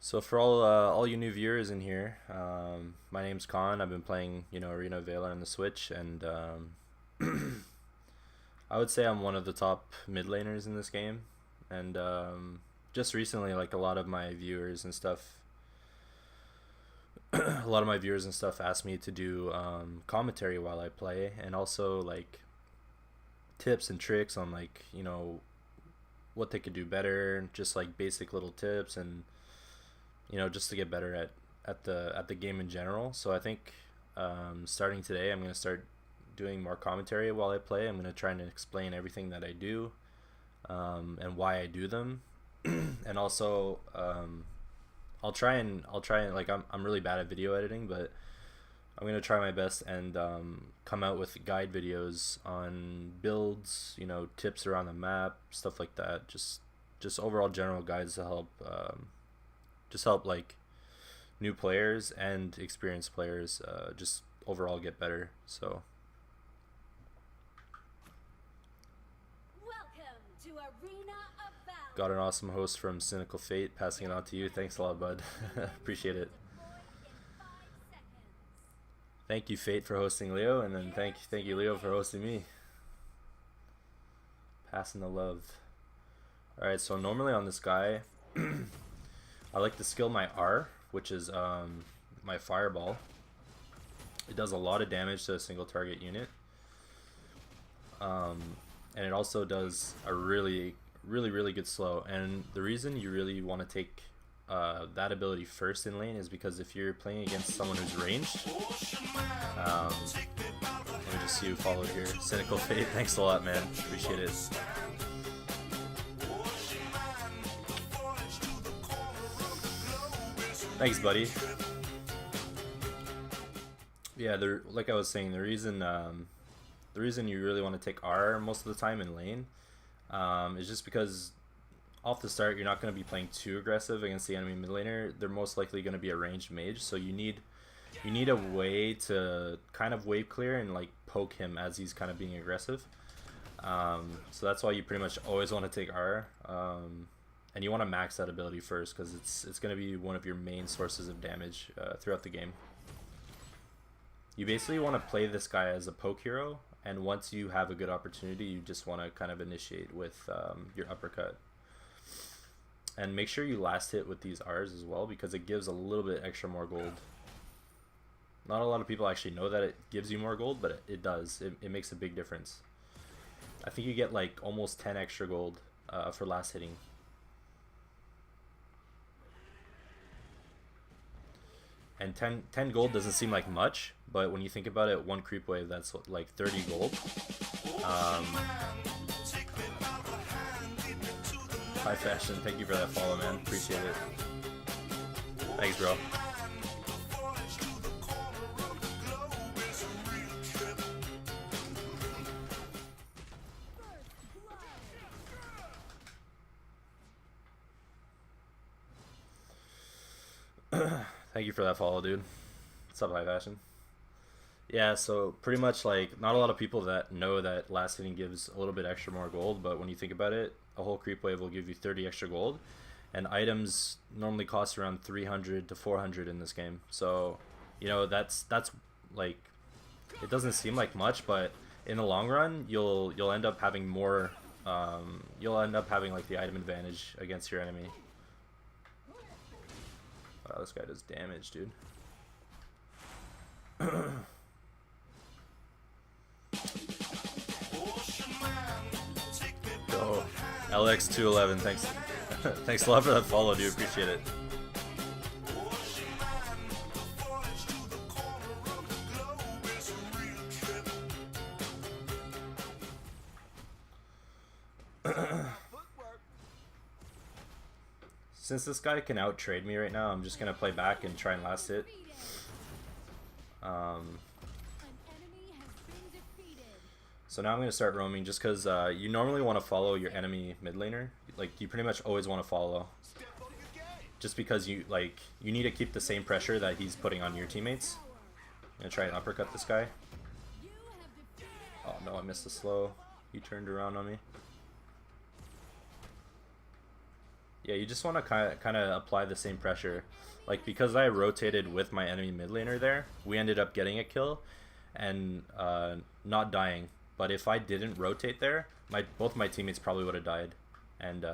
So for all you new viewers in here, my name's koN. I've been playing Arena Valor on the Switch, and I would say I'm one of the top mid laners in this game. And just recently, like a lot of my viewers and stuff, asked me to do commentary while I play, and also like tips and tricks on like what they could do better, just like basic little tips and just to get better at the game in general. So I think starting today, I'm gonna start doing more commentary while I play. I'm gonna try and explain everything that I do and why I do them, and also I'll try and like I'm really bad at video editing, but I'm gonna try my best and come out with guide videos on builds, tips around the map, stuff like that. Just overall general guides to help like new players and experienced players just overall get better. So Welcome to Arena of Valor. got an awesome host from Cynical Fate, passing it on to you. Thanks a lot, bud. Appreciate it. Thank you, Fate, for hosting Leo, and then thank you, Leo, for hosting me. Passing the love. Alright, so normally on this guy, I like to skill my R, which is my fireball. It does a lot of damage to a single target unit. And it also does a really good slow. And the reason you really want to take that ability first in lane is because if you're playing against someone who's ranged, let me just see who followed here. Cynical Fate, thanks a lot, man. Appreciate it. Thanks, buddy. Yeah, like I was saying, the reason you really want to take R most of the time in lane is just because off the start you're not going to be playing too aggressive against the enemy mid laner. They're most likely going to be a ranged mage, so you need a way to kind of wave clear and like poke him as he's kind of being aggressive. So that's why you pretty much always want to take R. And you want to max that ability first because it's going to be one of your main sources of damage throughout the game. You basically want to play this guy as a poke hero, and once you have a good opportunity, you just want to kind of initiate with your uppercut. And make sure you last hit with these R's as well, because it gives a little bit extra more gold. Not a lot of people actually know that it gives you more gold, but it does. It makes a big difference. I think you get like almost 10 extra gold for last hitting. And 10 gold doesn't seem like much, but when you think about it, one creep wave, that's like 30 gold. High fashion, thank you for that follow, man. Appreciate it. Thanks, bro. Thank you for that follow, dude. What's up, High Fashion? Yeah, so pretty much like not a lot of people that know that last hitting gives a little bit extra more gold, but when you think about it, a whole creep wave will give you 30 extra gold, and items normally cost around 300 to 400 in this game. So, that's like, it doesn't seem like much, but in the long run, you'll end up having more. You'll end up having like the item advantage against your enemy. Wow, this guy does damage, dude. Go. LX211, thanks. Thanks a lot for that follow, dude. Appreciate it. Since this guy can out trade me right now, I'm just gonna play back and try and last hit. So now I'm gonna start roaming just because you normally want to follow your enemy mid laner. Like you pretty much always want to follow, just because you need to keep the same pressure that he's putting on your teammates. I'm gonna try and uppercut this guy. Oh no, I missed the slow. He turned around on me. Yeah, you just want to kind of apply the same pressure. Like, because I rotated with my enemy mid laner there, we ended up getting a kill and not dying. But if I didn't rotate there, both my teammates probably would have died, and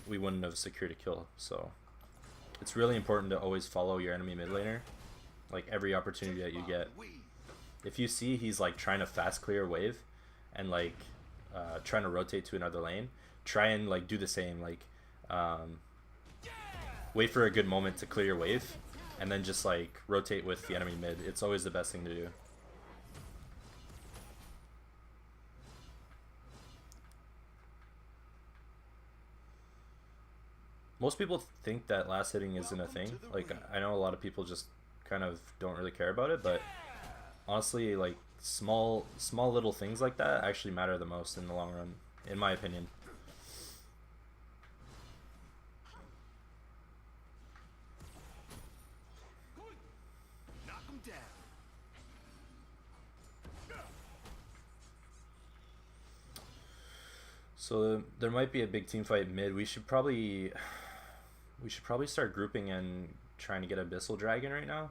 we wouldn't have secured a kill. So it's really important to always follow your enemy mid laner, like every opportunity that you get. If you see he's like trying to fast clear a wave and like trying to rotate to another lane, try and like do the same. Like wait for a good moment to clear your wave, and then just like rotate with the enemy mid. It's always the best thing to do. Most people think that last hitting isn't a thing. Like, I know a lot of people just kind of don't really care about it, but honestly, like small little things like that actually matter the most in the long run, in my opinion. So there might be a big team fight mid. We should probably start grouping and trying to get Abyssal Dragon right now.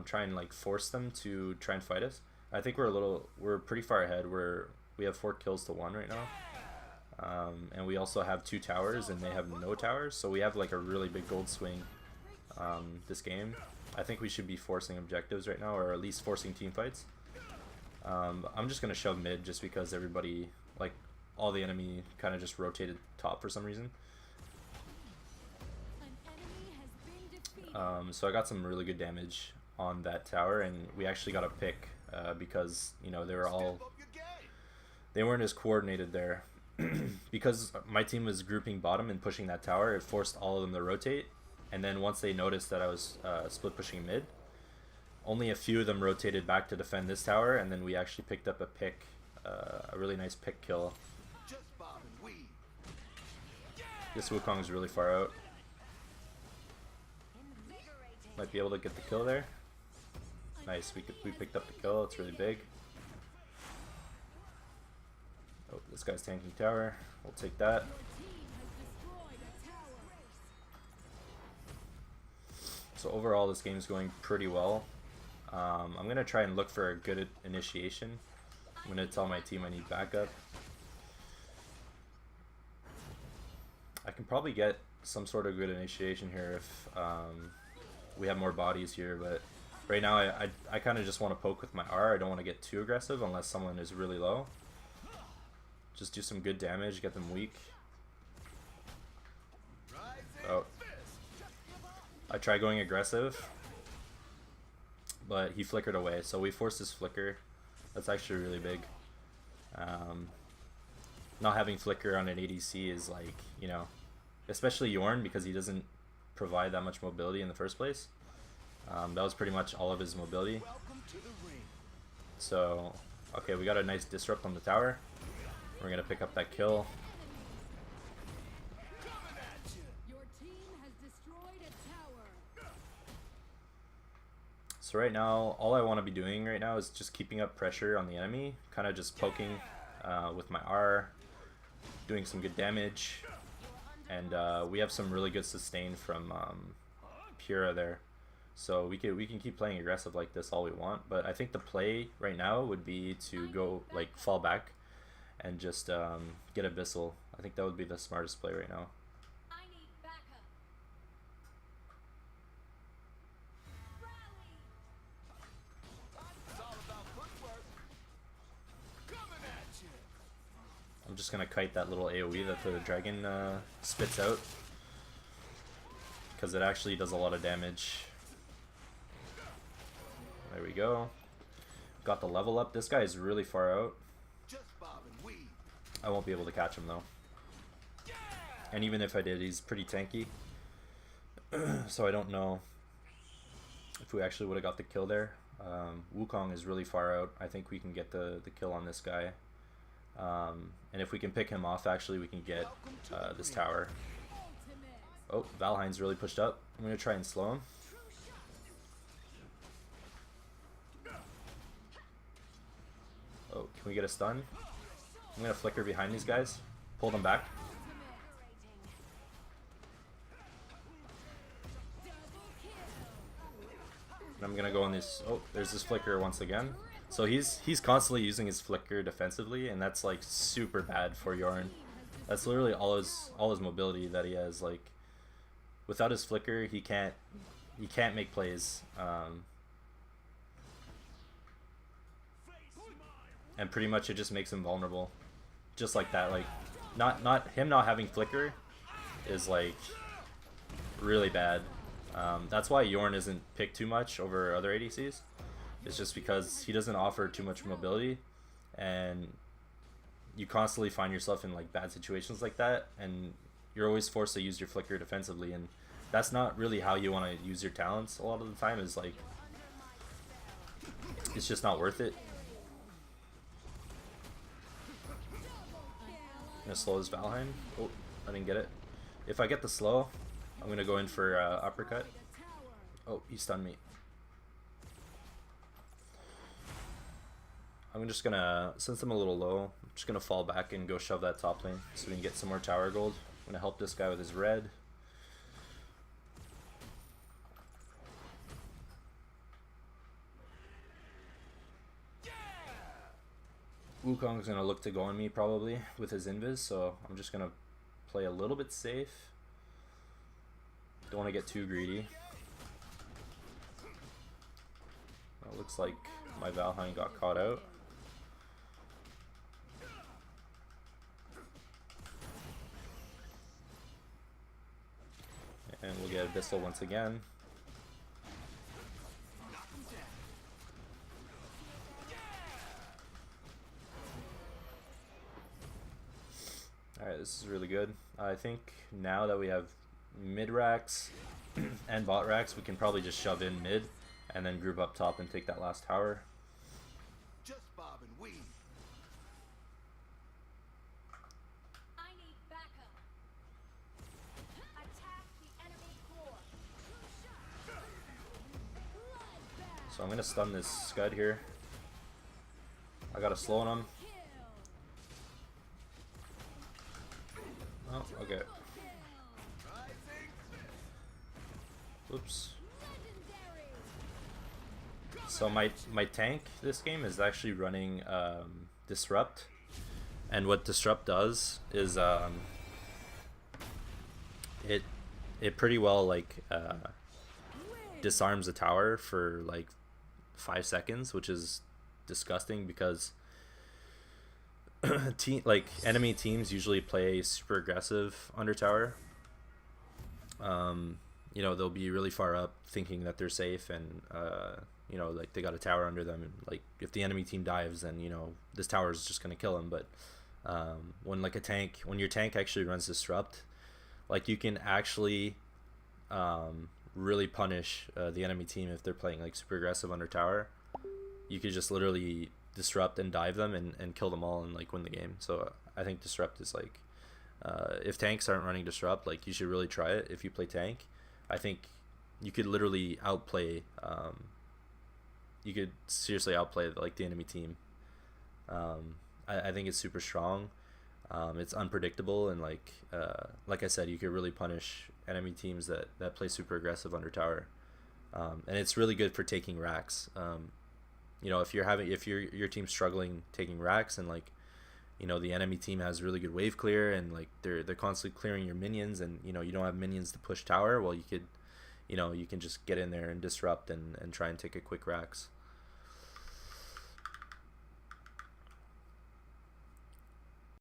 Try and like force them to try and fight us. I think we're pretty far ahead. We have 4 kills to 1 right now. And we also have 2 towers and they have no towers. So we have like a really big gold swing this game. I think we should be forcing objectives right now, or at least forcing team fights. I'm just going to shove mid just because everybody, like all the enemy kind of just rotated top for some reason. So I got some really good damage on that tower, and we actually got a pick because, you know, they weren't as coordinated there. Because my team was grouping bottom and pushing that tower, it forced all of them to rotate, and then once they noticed that I was split pushing mid, only a few of them rotated back to defend this tower, and then we actually picked up a pick, a really nice pick kill. This Wukong is really far out. Might be able to get the kill there. Nice, we picked up the kill. It's really big. Oh, this guy's tanking tower. We'll take that. So overall, this game's going pretty well. I'm gonna try and look for a good initiation. I'm gonna tell my team I need backup. I can probably get some sort of good initiation here if we have more bodies here, but right now I kind of just want to poke with my R. I don't want to get too aggressive unless someone is really low. Just do some good damage, get them weak. Oh. I tried going aggressive, but he flickered away, so we forced his flicker. That's actually really big. Not having flicker on an ADC is like, you know, especially Yorn, because he doesn't provide that much mobility in the first place. That was pretty much all of his mobility. So, okay, we got a nice disrupt on the tower. We're gonna pick up that kill. So right now, all I want to be doing right now is just keeping up pressure on the enemy, kind of just poking with my R, doing some good damage, and we have some really good sustain from Pura there. So we can keep playing aggressive like this all we want, but I think the play right now would be to go like fall back and just get Abyssal. I think that would be the smartest play right now. I'm just gonna kite that little AoE that the dragon spits out, because it actually does a lot of damage. There we go. Got the level up. This guy is really far out. I won't be able to catch him though. And even if I did, he's pretty tanky. So I don't know if we actually would have got the kill there. Wukong is really far out. I think we can get the kill on this guy. And if we can pick him off, actually, we can get this tower. Oh, Valhein's really pushed up. I'm going to try and slow him. Oh, can we get a stun? I'm going to flicker behind these guys. Pull them back. And I'm gonna go on this. Oh, there's this flicker once again. So he's constantly using his flicker defensively, and that's like super bad for Yorn. That's literally all his mobility that he has. Like without his flicker, he can't make plays. And pretty much it just makes him vulnerable, just like that. Like not him not having flicker is like really bad. That's why Yorn isn't picked too much over other ADCs. It's just because he doesn't offer too much mobility, and you constantly find yourself in like bad situations like that, and you're always forced to use your flicker defensively, and that's not really how you want to use your talents a lot of the time. Is like it's just not worth it. I'm gonna slow his Valheim. Oh, I didn't get it. If I get the slow, I'm gonna go in for uppercut. Oh, he stunned me. I'm just gonna, since I'm a little low, I'm just gonna fall back and go shove that top lane so we can get some more tower gold. I'm gonna help this guy with his red. Wukong's gonna look to go on me probably with his invis, so I'm just gonna play a little bit safe. Don't want to get too greedy. Well, looks like my Valheim got caught out. And we'll get Abyssal once again. Alright, this is really good. I think now that we have mid racks and bot racks, we can probably just shove in mid and then group up top and take that last tower. Just bob and weave. I need backup. Attack the enemy core. So I'm gonna stun this Scud here. I got a slow on him. Oh, okay. Oops. So my tank this game is actually running Disrupt, and what Disrupt does is it pretty well like disarms a tower for like 5 seconds, which is disgusting because like enemy teams usually play super aggressive under tower. You know, they'll be really far up thinking that they're safe, and you know, like they got a tower under them, and like if the enemy team dives, then you know this tower is just gonna kill them. But when like when your tank actually runs Disrupt, like you can actually really punish the enemy team if they're playing like super aggressive under tower. You could just literally Disrupt and dive them and kill them all and like win the game. So I think Disrupt is like if tanks aren't running Disrupt, like you should really try it if you play tank. I think you could literally outplay you could seriously outplay like the enemy team. I think it's super strong. It's unpredictable, and like I said, you could really punish enemy teams that play super aggressive under tower. And it's really good for taking racks. You know, if your team's struggling taking racks, and like, you know, the enemy team has really good wave clear, and like they're constantly clearing your minions, and you know you don't have minions to push tower, well you could, you know, you can just get in there and Disrupt and try and take a quick racks.